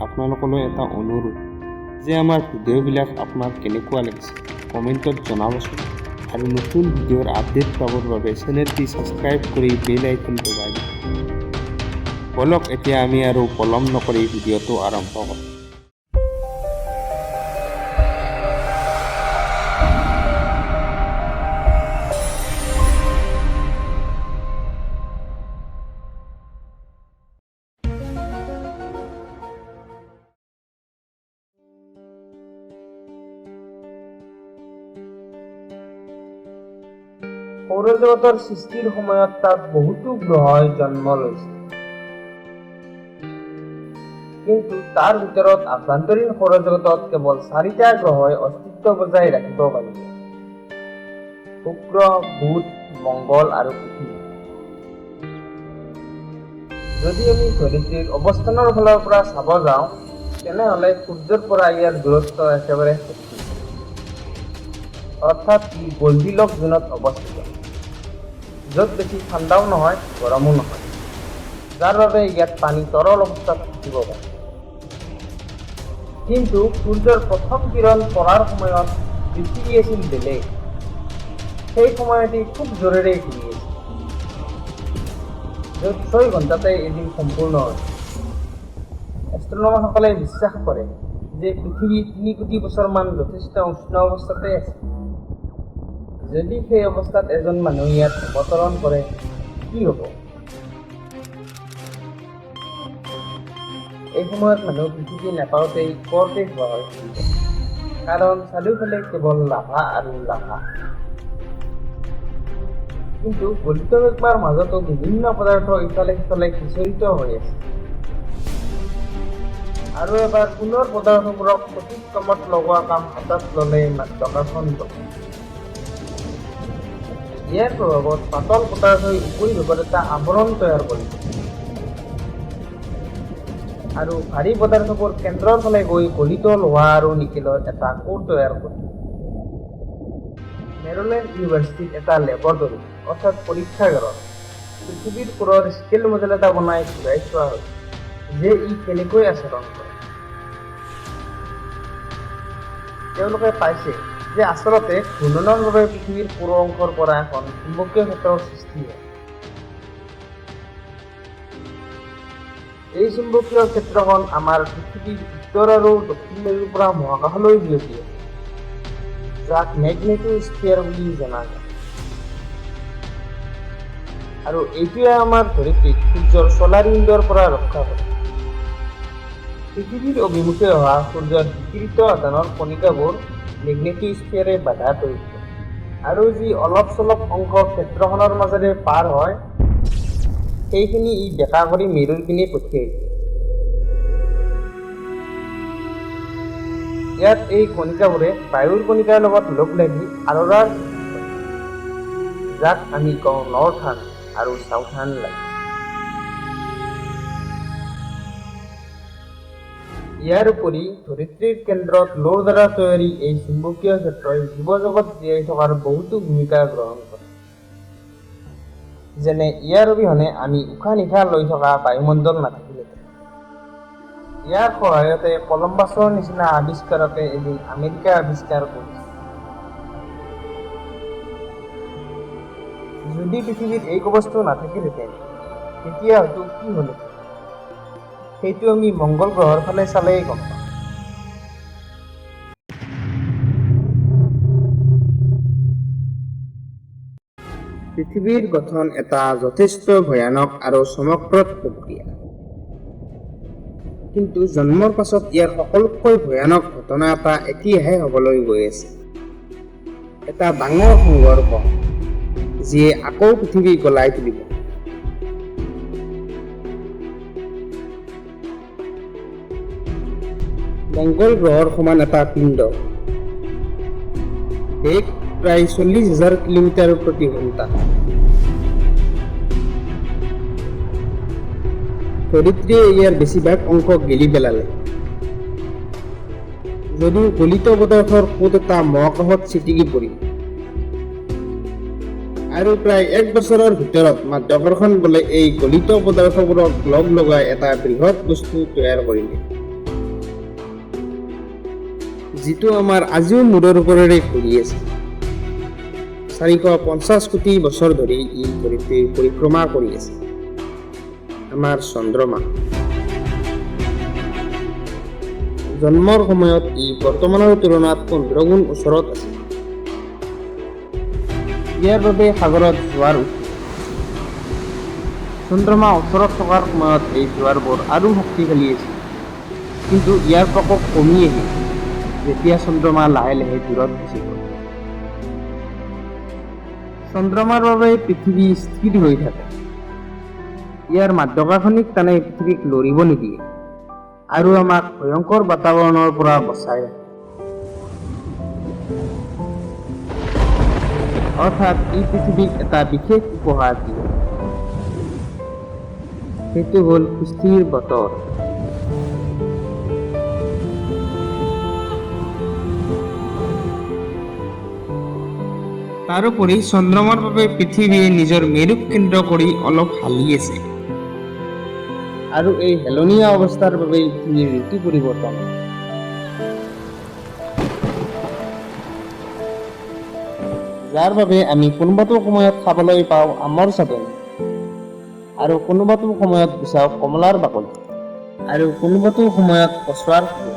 আপোনালোকলৈ এটা অনুৰোধ যে আমাৰ ভিডিঅ'বিলাক আপোনাক কেনেকুৱা লাগিছে কমেণ্টত জনাবচোন আৰু নতুন ভিডিঅ'ৰ আপডেট পাবৰ বাবে চেনেলটি ছাবস্ক্ৰাইব কৰি বেল আইকন দবাই দিব। বলক এতিয়া আমি আৰু পলম নকৰি ভিডিঅ'টো আৰম্ভ কৰোঁ। সৌৰজগতৰ সৃষ্টিৰ সময়ত তাত বহুতো গ্ৰহই জন্ম লৈছে, কিন্তু তাৰ ভিতৰত আভ্যন্তৰীণ সৌৰজগতত কেৱল 4টা গ্ৰহই অস্তিত্ব বজাই ৰাখিব পাৰিছে: শুক্ৰ, বুধ, মংগল আৰু পৃথিৱী। যদি আমি ধৰিত্ৰীৰ অৱস্থানৰ ফালৰ পৰা চাব যাওঁ, তেনেহ'লে সূৰ্যৰ পৰা ইয়াৰ দূৰত্ব একেবাৰে 70, অৰ্থাৎ ই গোল্ডিলক জোনত অৱস্থিত, য'ত বেছি ঠাণ্ডাও নহয় গৰমো নহয়, যাৰ বাবে ইয়াত পানী তৰল অৱস্থাত থাকিব পাৰে। কিন্তু সূৰ্যৰ প্ৰথম কিৰণ পৰাৰ সময়ত পৃথিৱী আছিল বেলেগ। সেই সময়তে খুব জোৰেৰে ঘূৰি আছিল, য'ত 6 ঘণ্টাতে এদিন সম্পূৰ্ণ হয়। এষ্ট্ৰনমাৰসকলে বিশ্বাস কৰে যে পৃথিৱী 3 কোটি বছৰমান যথেষ্ট উষ্ণ অৱস্থাতে আছে। যদি সেই অৱস্থাত এজন মানুহ ইয়াত অৱতৰণ কৰে, কি হ'ব? এই সময়ত মানুহ পৃথিৱী নাপাওঁতেই ওপৰতে হোৱা হৈ পৰিব, কাৰণ চাৰিওফালে কেৱল লাভা আৰু লাভা। কিন্তু গলিত মেগমাৰ মাজতো বিভিন্ন পদাৰ্থ ইফালে সিফালে সিঁচৰিত হৈ আছে। আৰু এবাৰ পুনৰ পদাৰ্থবোৰক সঠিক কামত লগোৱা কাম হাতত ল'লে মাধ্যাকৰ্ষণ বল। ইয়াৰ প্ৰভাৱত পাতল পদাৰ্থই উপৰিভাগত এটা আৱৰণ তৈয়াৰ কৰিব আৰু ভাৰী পদাৰ্থবোৰ কেন্দ্ৰৰ ফালে গৈ গলিত লোহা আৰু নিকেলৰ এটা কোৰ তৈয়াৰ কৰিব। মেৰিলেণ্ড ইউনিভাৰ্চিটিত এটা লেবৰেটৰী অৰ্থাৎ পৰীক্ষাগাৰত পৃথিৱীৰ কোৰৰ স্কেল মডেল এটা বনাই ঘূৰাই চোৱা হৈছে যে ই কেনেকৈ আচৰণ কৰে। তেওঁলোকে পাইছে যে আচলতে ঘূৰ্ণনৰ বাবে পৃথিৱীৰ কোৰৰ অংশৰ পৰা এখন চুম্বকীয় ক্ষেত্ৰৰ সৃষ্টি হয়। এই চুম্বকীয় ক্ষেত্ৰখন আমাৰ পৃথিৱীৰ উত্তৰ আৰু দক্ষিণ মেৰুৰ পৰা মহাকাশলৈ বিয়পি আছে, যাক মেগনেটোস্ফিয়াৰ বুলি জনা যায়। আৰু এইটোৱে আমাৰ ধৰিত্ৰীক সূৰ্যৰ ছলাৰ উইণ্ডৰ পৰা ৰক্ষা কৰে। পৃথিৱীৰ অভিমুখে অহা সূৰ্যৰ বিকিৰিত আধানৰ কণিকাবোৰ মেগনেটোস্ফিয়াৰে বাধা তৈয়াৰ কৰে, আৰু যি অলপ চলপ অংশ ক্ষেত্ৰখনৰ মাজেৰে পাৰ হয়, সেইখিনি ই বেঁকা কৰি মেৰুৰ পিনে পঠিয়াই দিয়ে। ইয়াত এই কণিকাবোৰে বায়ুৰ কণিকাৰ লগত লগ লাগি আৰোৰাৰ সৃষ্টি কৰে, যাক আমি কওঁ নৰ্থাৰ্ণ আৰু চাউথাৰ্ণ লাইট। ইয়াৰ উপৰি ধৰিত্ৰীৰ কেন্দ্ৰত লোৰ দ্বাৰা তৈয়াৰী এই চুম্বকীয় ক্ষেত্ৰই জীৱজগত জীয়াই থকাৰ বহুতো ভূমিকা গ্ৰহণ কৰে। যেনে ইয়াৰ অবিহনে আমি উশাহ নিশাহ লৈ থকা বায়ুমণ্ডল নাথাকিলেহেঁতেন। ইয়াৰ সহায়তে কলম্বাছৰ নিচিনা আৱিষ্কাৰকে এদিন আমেৰিকা আৱিষ্কাৰ কৰিছিল। যদি পৃথিৱীত এই বস্তু নাথাকিলহেঁতেন, তেতিয়া হয়তো কি হ'লহেঁতেন সেইটো আমি মংগল গ্ৰহৰ ফালে চালেই গম পাম। পৃথিৱীৰ গঠন এটা যথেষ্ট ভয়ানক আৰু চমকপ্ৰদ প্ৰক্ৰিয়া, কিন্তু জন্মৰ পাছত ইয়াৰ সকলোতকৈ ভয়ানক ঘটনা এটা এতিয়াহে হ'বলৈ গৈ আছে। এটা ডাঙৰ সংঘৰ্ষ যিয়ে আকৌ পৃথিৱী গলাই তুলিব। মংগল গ্ৰহৰ সমান এটা পিণ্ড, বেগ প্ৰায় 40,000 কিলোমিটাৰ প্ৰতি ঘণ্টা। ধৰিত্ৰীয়ে ইয়াৰ বেছিভাগ অংশ গেলি পেলালে, যদিও গলিত পদাৰ্থৰ সোঁত এটা মহাকাশত ছিটিকি পৰিল আৰু প্ৰায় 1 বছৰৰ ভিতৰত মাধ্যাকৰ্ষণ বলে এই গলিত পদাৰ্থবোৰক লগ লগাই এটা বৃহৎ বস্তু তৈয়াৰ কৰিলে। যিটো আমাৰ আজিও মূৰৰ ওপৰেৰে ঘূৰি আছে। 450 কোটি বছৰ ধৰি ই ধৰিত্ৰী পৰিক্ৰমা কৰি আছে। আমাৰ চন্দ্ৰমা জন্মৰ সময়ত ই বৰ্তমানৰ তুলনাত 15 গুণ ওচৰত আছে। ইয়াৰ বাবে সাগৰত জোৱাৰ উঠে। চন্দ্ৰমা ওচৰত থকাৰ সময়ত এই জোৱাৰবোৰ আৰু শক্তিশালী আছিল, কিন্তু ইয়াৰ প্ৰকোপ কমি আহিল যেতিয়া চন্দ্ৰমা লাহে লাহে দূৰত গুচি গ'ল। চন্দ্ৰমাৰ বাবে পৃথিৱী স্থিৰ হৈ থাকে। ইয়াৰ মাধ্যাকৰ্ষণিক টানে পৃথিৱীক লৰিব নিদিয়ে আৰু আমাক ভয়ংকৰ বাতাৱৰণৰ পৰা বচাই ৰাখে। অৰ্থাৎ ই পৃথিৱীক এটা বিশেষ উপহাৰ দিয়ে। সেইটো হ'ল সুস্থিৰ বতৰ। তাৰোপৰি চন্দ্ৰমাৰ বাবে পৃথিৱীয়ে নিজৰ মেৰুক কেন্দ্ৰ কৰি অলপ হালি আছে, আৰু এই হেলনীয়া অৱস্থাৰ বাবেই পৃথিৱীৰ ঋতু পৰিৱৰ্তন হয়। যাৰ বাবে আমি কোনোবাটো সময়ত খাবলৈ পাওঁ আমৰ চাটনি, আৰু কোনোবাটো সময়ত বিচাওঁ কমলাৰ বাকলি, আৰু কোনোবাটো সময়ত কচুৱাৰ ফুল।